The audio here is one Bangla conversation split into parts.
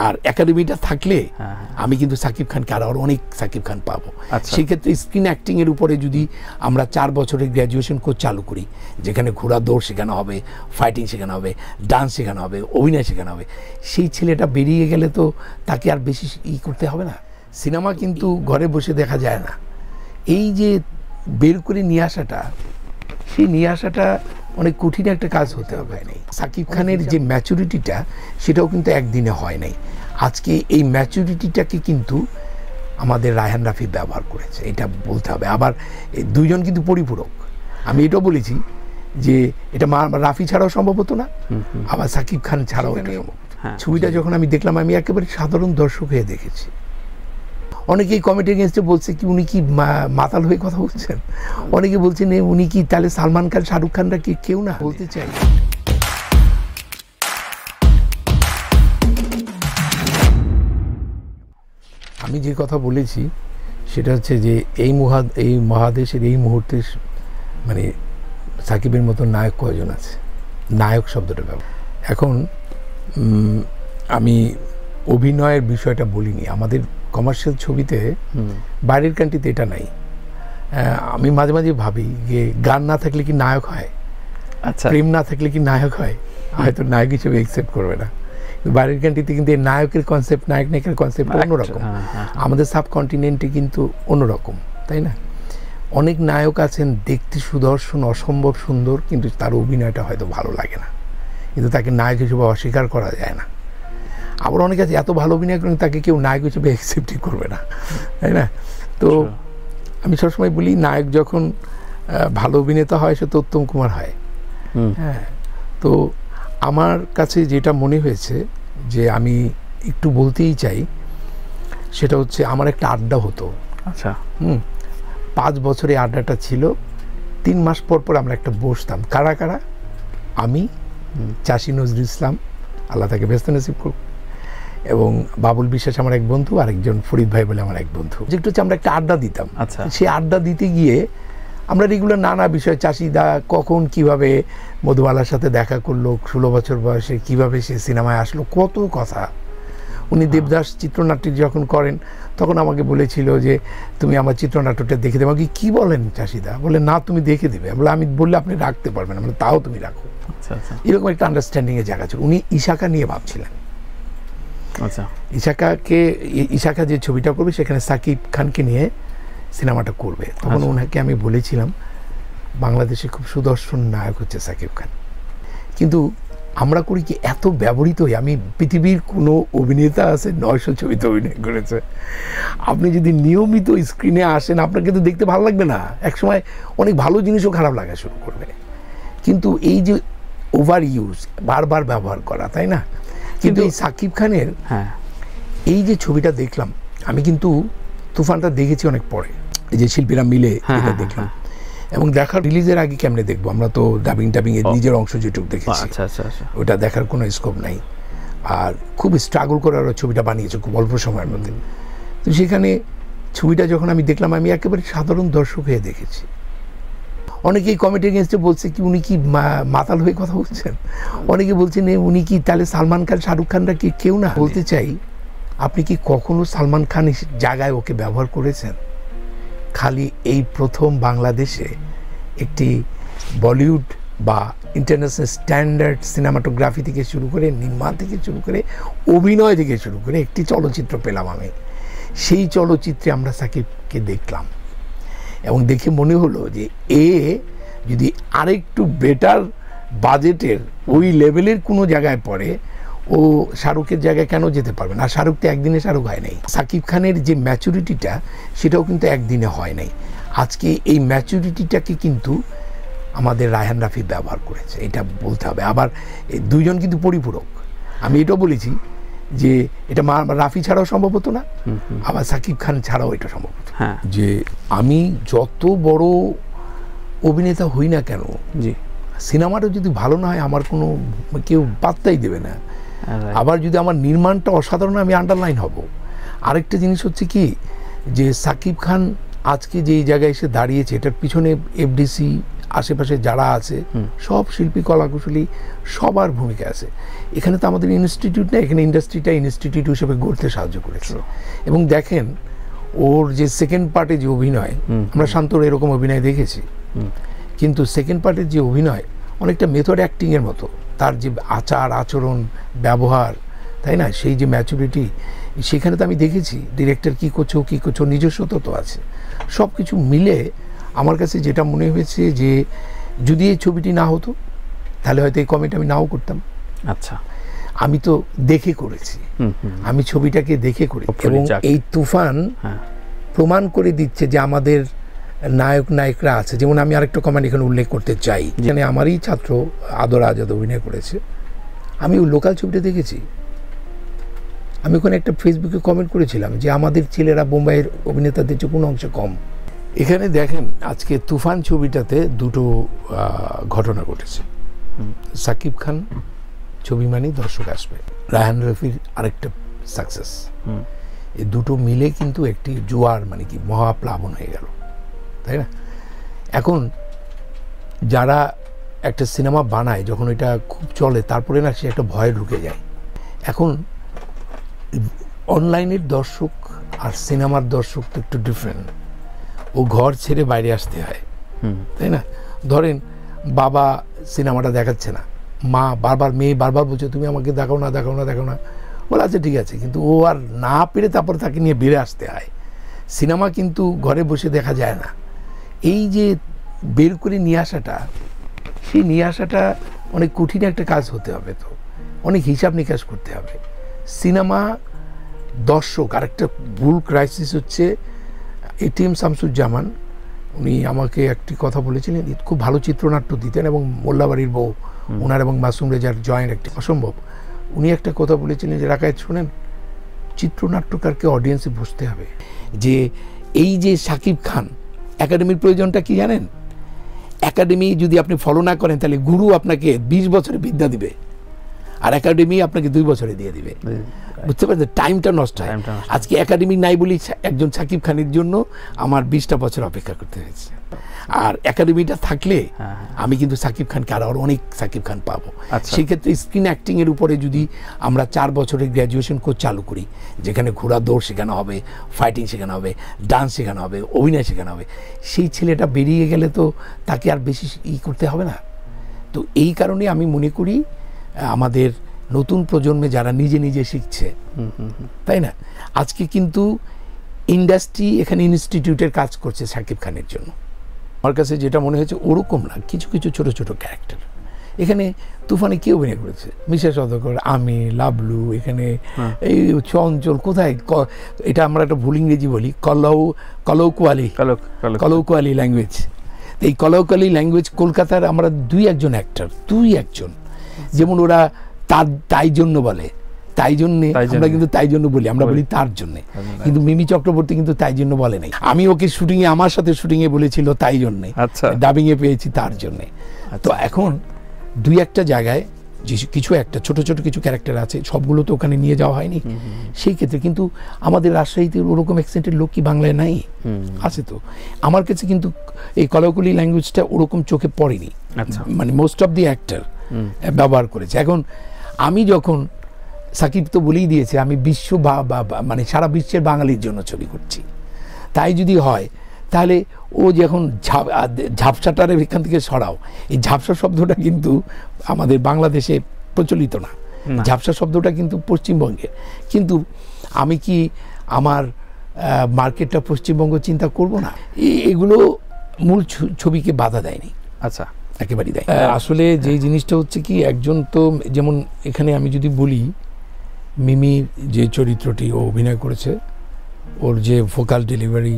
আর একাডেমিটা থাকলে আমি কিন্তু সাকিব খানকে আরো অনেক সাকিব খান পাবো। সেই ক্ষেত্রে স্ক্রিন অ্যাক্টিং এর উপরে যদি আমরা 4 বছরের গ্র্যাজুয়েশন কোর্স চালু করি, যেখানে ঘোড়া দৌড় শেখানো হবে, ফাইটিং শেখানো হবে, ডান্স শেখানো হবে, অভিনয় শেখানো হবে, সেই ছেলেটা বেরিয়ে গেলে তো তাকে আর বেশি করতে হবে না। সিনেমা কিন্তু ঘরে বসে দেখা যায় না, এই যে বের করে নিয়ে আসাটা, সেই নিয়ে আসাটা অনেক কঠিন একটা কাজ হতে হবে। সাকিব খানের যে ম্যাচুরিটিটা সেটাও কিন্তু একদিনে হয় নাই। আজকে এই ম্যাচুরিটিটাকে কিন্তু আমাদের রায়হান রাফি ব্যবহার করেছে, এটা বলতে হবে। আবার দুইজন কিন্তু পরিপূরক। আমি এটাও বলেছি যে এটা রাফি ছাড়াও সম্ভব হতো না, আবার সাকিব খান ছাড়াও এটা সম্ভব। ছবিটা যখন আমি দেখলাম, আমি একেবারে সাধারণ দর্শক হয়ে দেখেছি। অনেকেই কমেন্ট এগেইনস্টে বলছে কি উনি কি মাতাল হয়ে কথা বলছেন, অনেকে বলছেন উনি কি তাহলে সালমান খান শাহরুখ খানরা কি কেউ না। বলতে চাই আমি যে কথা বলেছি সেটা হচ্ছে যে এই মহাদেশের এই মুহূর্তে মানে সাকিবের মতো নায়ক কয়জন আছে, নায়ক শব্দটা ব্যবহার। এখন আমি অভিনয়ের বিষয়টা বলিনি, আমাদের কমার্শিয়াল ছবিতে বাইরের কান্ট্রিতে এটা নাই। আমি মাঝে মাঝে ভাবি যে গান না থাকলে কি নায়ক হয়, আচ্ছা প্রেম না থাকলে কি নায়ক হয়, হয়তো নায়ক হিসেবে অ্যাকসেপ্ট করবে না। বাইরের কান্ট্রিতে কিন্তু এই নায়কের কনসেপ্ট, নায়ক নায়িকার কনসেপ্ট অন্যরকম, আমাদের সাবকন্টিনেন্টে কিন্তু অন্যরকম, তাই না? অনেক নায়ক আছেন দেখতে সুদর্শন, অসম্ভব সুন্দর, কিন্তু তার অভিনয়টা হয়তো ভালো লাগে না, কিন্তু তাকে নায়ক হিসেবে অস্বীকার করা যায় না। আবার অনেক আছে এত ভালো অভিনয় করেন তাকে কেউ নায়ক হিসেবে অ্যাকসেপ্টই করবে না, তাই না? তো আমি সবসময় বলি নায়ক যখন ভালো অভিনেতা হয় সে তো উত্তম কুমার হয়। হ্যাঁ, তো আমার কাছে যেটা মনে হয়েছে যে আমি একটু বলতেই চাই, সেটা হচ্ছে আমার একটা আড্ডা হতো। আচ্ছা, 5 বছরে আড্ডাটা ছিল। 3 মাস পর পর আমরা একটা বসতাম, কারা কারা? আমি, চাষী নজরুল ইসলাম, আল্লাহ তাকে ব্যস্ত নসিব করুক, এবং বাবুল বিশ্বাস আমার এক বন্ধু, আরেকজন ফরিদ ভাই বলে আমার এক বন্ধু। যেটা হচ্ছে আমরা একটা আড্ডা দিতাম। আচ্ছা, সেই আড্ডা দিতে গিয়ে আমরা রেগুলার নানা বিষয়, চাষিদা কখন কিভাবে মধুবালার সাথে দেখা করলো 16 বছর বয়সে, কিভাবে সে সিনেমায় আসলো, কত কথা। উনি দেবদাস চিত্রনাট্য যখন করেন তখন আমাকে বলেছিল যে তুমি আমার চিত্রনাট্যটা দেখে দেবে। আমাকে কি বলেন চাষিদা? বলে না তুমি দেখে দেবে। আমি বললে আপনি রাখতে পারবেন, আমরা তাও তুমি রাখো। এরকম একটা আন্ডারস্ট্যান্ডিং এর জায়গা ছিল। উনি ইশাকা নিয়ে ভাবছিলেন। আচ্ছা, ইশাকা যে ছবিটা করবে সেখানে সাকিব খানকে নিয়ে সিনেমাটা করবে। তখন ওনাকে আমি বলেছিলাম বাংলাদেশে খুব সুদর্শন নায়ক হচ্ছে সাকিব খান, কিন্তু আমরা করি কি এত ব্যবহৃত হই। আমি পৃথিবীর কোনো অভিনেতা আছে 900 ছবিতে অভিনয় করেছে, আপনি যদি নিয়মিত স্ক্রিনে আসেন আপনার কিন্তু দেখতে ভালো লাগবে না, একসময় অনেক ভালো জিনিসও খারাপ লাগা শুরু করবে। কিন্তু এই যে ওভার ইউজ, বারবার ব্যবহার করা, তাই না? কিন্তু এই সাকিব খানের এই যে ছবিটা দেখলাম, আমি কিন্তু তুফানটা দেখেছি অনেক পরে, এই যে শিল্পীরা মিলে এটা দেখলাম, এবং দেখার রিলিজের আগে কেমনে দেখবো, আমরা তো ডাবিং এর নিজের অংশ যেটুকু দেখেছি, ওটা দেখার কোনো স্কোপ নাই। আর খুব স্ট্রাগল করে ওরা ছবিটা বানিয়েছে খুব অল্প সময়ের মধ্যে। তো সেখানে ছবিটা যখন আমি দেখলাম, আমি একেবারে সাধারণ দর্শক হয়ে দেখেছি। অনেকেই কমেন্ট এগেইনস্টে বলছে কি উনি কি মাতাল হয়ে কথা বলছেন, অনেকে বলছেন উনি কি তাহলে সালমান খান শাহরুখ খানরা কি কেউ না। বলতে চাই, আপনি কি কখনো সালমান খান জায়গায় ওকে ব্যবহার করেছেন? খালি এই প্রথম বাংলাদেশে একটি বলিউড বা ইন্টারন্যাশনাল স্ট্যান্ডার্ড সিনেমাটোগ্রাফি থেকে শুরু করে, নির্মাণ থেকে শুরু করে, অভিনয় থেকে শুরু করে একটি চলচ্চিত্র পেলাম আমি। সেই চলচ্চিত্রে আমরা সাকিবকে দেখলাম এবং দেখে মনে হলো যে এ যদি আরেকটু বেটার বাজেটের ওই লেভেলের কোনো জায়গায় পড়ে, ও শাহরুখের জায়গায় কেন যেতে পারবে না? শাহরুখ তো একদিনে শাহরুখ হয় নাই। সাকিব খানের যে ম্যাচুরিটিটা সেটাও কিন্তু একদিনে হয় নাই। আজকে এই ম্যাচুরিটিটাকে কিন্তু আমাদের রায়হান রাফি ব্যবহার করেছে, এটা বলতে হবে। আবার দুইজন কিন্তু পরিপূরক। আমি এটাও বলেছি যে এটা রাফি ছাড়াও সম্ভব হতো না, আবার সাকিব খান ছাড়াও এটা সম্ভব হতো। যে আমি যত বড় অভিনেতা হই না কেন, জি, সিনেমাটা যদি ভালো না হয় আমার কোনো কেউ পাত্তাই দেবে না। আবার যদি আমার নির্মাণটা অসাধারণ, আমি আন্ডারলাইন হব। আরেকটা জিনিস হচ্ছে কি, যে সাকিব খান আজকে যে জায়গায় এসে দাঁড়িয়েছে, এটার পিছনে এফডিসি আশেপাশে যারা আছে সব শিল্পী কলাকুশলী সবার ভূমিকা আছে। এখানে তো আমাদের ইনস্টিটিউট না, এখানে ইন্ডাস্ট্রিটা ইনস্টিটিউট হিসেবে গড়তে সাহায্য করেছে। এবং দেখেন ওর যে সেকেন্ড পার্টে যে অভিনয়, আমরা শান্তর এরকম অভিনয় দেখেছি, কিন্তু সেকেন্ড পার্টের যে অভিনয় অনেকটা মেথড অ্যাক্টিংয়ের মতো, তার যে আচার আচরণ ব্যবহার, তাই না, সেই যে ম্যাচুরিটি, সেখানে তো আমি দেখেছি ডিরেক্টর কী করছো নিজস্বতা তো আছে। সব কিছু মিলে আমার কাছে যেটা মনে হয়েছে যে যদি এই ছবিটি না হতো তাহলে হয়তো এই কমেন্ট আমি নাও করতাম। আচ্ছা, আমি তো দেখে করেছি, আমি ছবিটাকে দেখে করেছি এবং এই তুফান প্রমাণ করে দিচ্ছে যে আমাদের নায়করা আছে। যেমন আমি আরেকটা কমেন্ট এখানে উল্লেখ করতে চাই, যেখানে আমারই ছাত্র আদর আজাদ অভিনয় করেছে, আমি ওই লোকাল ছবিটা দেখেছি। আমি ওখানে একটা ফেসবুকে কমেন্ট করেছিলাম যে আমাদের ছেলেরা বোম্বাইয়ের অভিনেতাদের চেয়ে কোনো অংশে কম। এখানে দেখেন আজকে তুফান ছবিটাতে দুটো ঘটনা ঘটেছে। সাকিব খান ছবি মানেই দর্শক আসবে, রায়হান রফির আরেকটা সাকসেস, এই দুটো মিলে কিন্তু একটি জোয়ার মানে কি মহাপ্লাবন হয়ে গেল, তাই না? এখন যারা একটা সিনেমা বানায় যখন এটা খুব চলে তারপরে না সে একটা ভয়ে ঢুকে যায়। এখন অনলাইনের দর্শক আর সিনেমার দর্শক তো একটু ডিফারেন্ট, ও ঘর ছেড়ে বাইরে আসতে হয়, তাই না? ধরেন বাবা সিনেমাটা দেখাচ্ছে না, মা মেয়ে বারবার বলছে তুমি আমাকে দেখাও না, বলে আচ্ছা ঠিক আছে, কিন্তু ও আর না পেরে তারপর তাকে নিয়ে বেড়ে আসতে হয়। সিনেমা কিন্তু ঘরে বসে দেখা যায় না। এই যে বের করে নিয়ে আসাটা, সেই নিয়ে আসাটা অনেক কঠিন একটা কাজ হতে হবে, তো অনেক হিসাব নিকাশ করতে হবে। সিনেমা দর্শক আরেকটা ভুল ক্রাইসিস হচ্ছে, এটিএম শামসুজ্জামান উনি আমাকে একটি কথা বলেছিলেন, খুব ভালো চিত্রনাট্য দিতেন এবং মোল্লাবাড়ির বউ ওনার এবং মাসুম রেজার জয়েন্ট একটি অসম্ভব। উনি একটা কথা বলেছিলেন যে রাকায়েত শোনেন, চিত্রনাট্যকারকে অডিয়েন্সে বসতে হবে। যে এই যে সাকিব খান একাডেমির প্রয়োজনটা কি জানেন? একাডেমি যদি আপনি ফলো না করেন তাহলে গুরু আপনাকে 20 বছরে বিদ্যা দিবে আর একাডেমি আপনাকে 2 বছরে দিয়ে দিবে। বুঝতে পারছেন? টাইমটা নষ্ট হয়। আজকে একাডেমি নাই বলি একজন সাকিব খানের জন্য আমার 20টা বছর অপেক্ষা করতে হয়েছে। আর একাডেমিটা থাকলে আমি কিন্তু সাকিব খানকে আরো অনেক সাকিব খান পাবো। সেই ক্ষেত্রে স্ক্রিন অ্যাক্টিং এর উপরে যদি আমরা 4 বছরের গ্র্যাজুয়েশন কোর্স চালু করি, যেখানে ঘোড়া দৌড় শেখানো হবে, ফাইটিং শেখানো হবে, ডান্স শেখানো হবে, অভিনয় শেখানো হবে, সেই ছেলেটা বেরিয়ে গেলে তো তাকে আর বেশি করতে হবে না। তো এই কারণে আমি মনে করি আমাদের নতুন প্রজন্মে যারা নিজে শিখছে, তাই না, আজকে কিন্তু ইন্ডাস্ট্রি এখানে ইনস্টিটিউটের কাজ করছে সাকিব খানের জন্য। আমার কাছে যেটা মনে হয়েছে ওরকম না, কিছু ছোট ক্যারেক্টার এখানে তুফানে কে অভিনয় করেছে? মিশা সওদাগর, আমি, লাবলু, এখানে এই চঞ্চল, কোথায় এটা আমরা একটা ভুল ইংরেজি বলি, কলৌকুয়ালি ল্যাঙ্গুয়েজ। এই কলৌকুয়ালি ল্যাঙ্গুয়েজ কলকাতার আমরা 2-1 অ্যাক্টর, 2-1, যেমন ওরা তাই জন্য বলে, তাই জন্যে আমরা কিন্তু তাই জন্য বলি, আমরা বলি তার জন্যে, কিন্তু মিমি চক্রবর্তী কিন্তু তাই জন্য বলে নাই। আমি ওকে শুটিংয়ে, আমার সাথে শুটিংয়ে বলেছিল তাই জন্যে, ডাবিংয়ে পেয়েছি তার জন্যে। তো এখন 2-1 জায়গায় কিছু একটা ছোট কিছু ক্যারেক্টার আছে, সবগুলো তো ওখানে নিয়ে যাওয়া হয়নি। সেই ক্ষেত্রে কিন্তু আমাদের রাজশাহীতে ওরকম অ্যাকসেন্টের লোক কি বাংলায় নাই? আছে তো। আমার কাছে কিন্তু এই কলৌকুয়ালি ল্যাঙ্গুয়েজটা ওরকম চোখে পড়েনি, মানে মোস্ট অফ দি অ্যাক্টর ব্যবহার করেছে। এখন আমি যখন, সাকিব তো বলেই দিয়েছে আমি মানে সারা বিশ্বের বাঙালির জন্য ছবি করছি, তাই যদি হয় তাহলে ও যখন ঝাপসাটার এখান থেকে সরাও, এই ঝাপসা শব্দটা কিন্তু আমাদের বাংলাদেশে প্রচলিত না, ঝাপসা শব্দটা কিন্তু পশ্চিমবঙ্গের। কিন্তু আমি কি আমার মার্কেটটা পশ্চিমবঙ্গ চিন্তা করব না? এগুলো মূল ছবিকে বাধা দেয়নি। আচ্ছা, একেবারেই দেয়। আসলে যে জিনিসটা হচ্ছে কি, একজন তো যেমন এখানে আমি যদি বলি, মিমির যে চরিত্রটি ও অভিনয় করেছে, ওর যে ভোকাল ডেলিভারি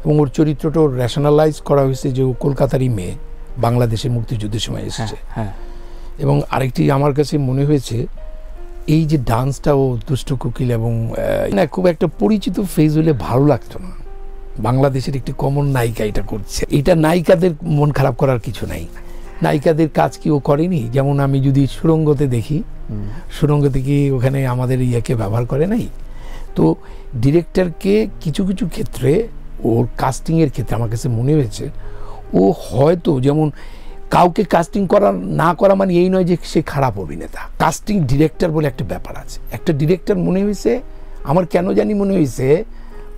এবং ওর চরিত্রটা ওর রেশনালাইজ করা হয়েছে যে ও কলকাতারই মেয়ে, বাংলাদেশে মুক্তিযুদ্ধের সময় এসেছে। এবং আরেকটি আমার কাছে মনে হয়েছে এই যে ডান্সটা ও দুষ্ট কোকিল, এবং না খুব একটা পরিচিত ফেজ হলে ভালো লাগতো না। বাংলাদেশের একটি কমন নায়িকা এটা করছে, এটা নায়িকাদের মন খারাপ করার কিছু নাই। নায়িকাদের কাজ কি ও করেনি? যেমন আমি যদি সুরঙ্গতে দেখি, সুরঙ্গতে কি ওখানে আমাদের ইয়াকে ব্যবহার করে নাই? তো ডিরেক্টরকে কিছু ক্ষেত্রে ওর কাস্টিংয়ের ক্ষেত্রে আমার কাছে মনে হয়েছে ও ও হয়তো যেমন কাউকে কাস্টিং করা না করা মানে এই নয় যে সে খারাপ অভিনেতা। কাস্টিং ডিরেক্টর বলে একটা ব্যাপার আছে। একটা ডিরেক্টর মনে হয়েছে, আমার কেন জানি মনে হয়েছে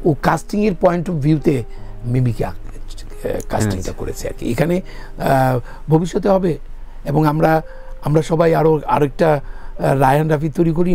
ও কাস্টিংয়ের পয়েন্ট অফ ভিউতে মিমিকে কাস্টিংটা করেছে আর কি। এখানে ভবিষ্যতে হবে এবং আমরা সবাই আরেকটা রায়হান রাফি তৈরি করি।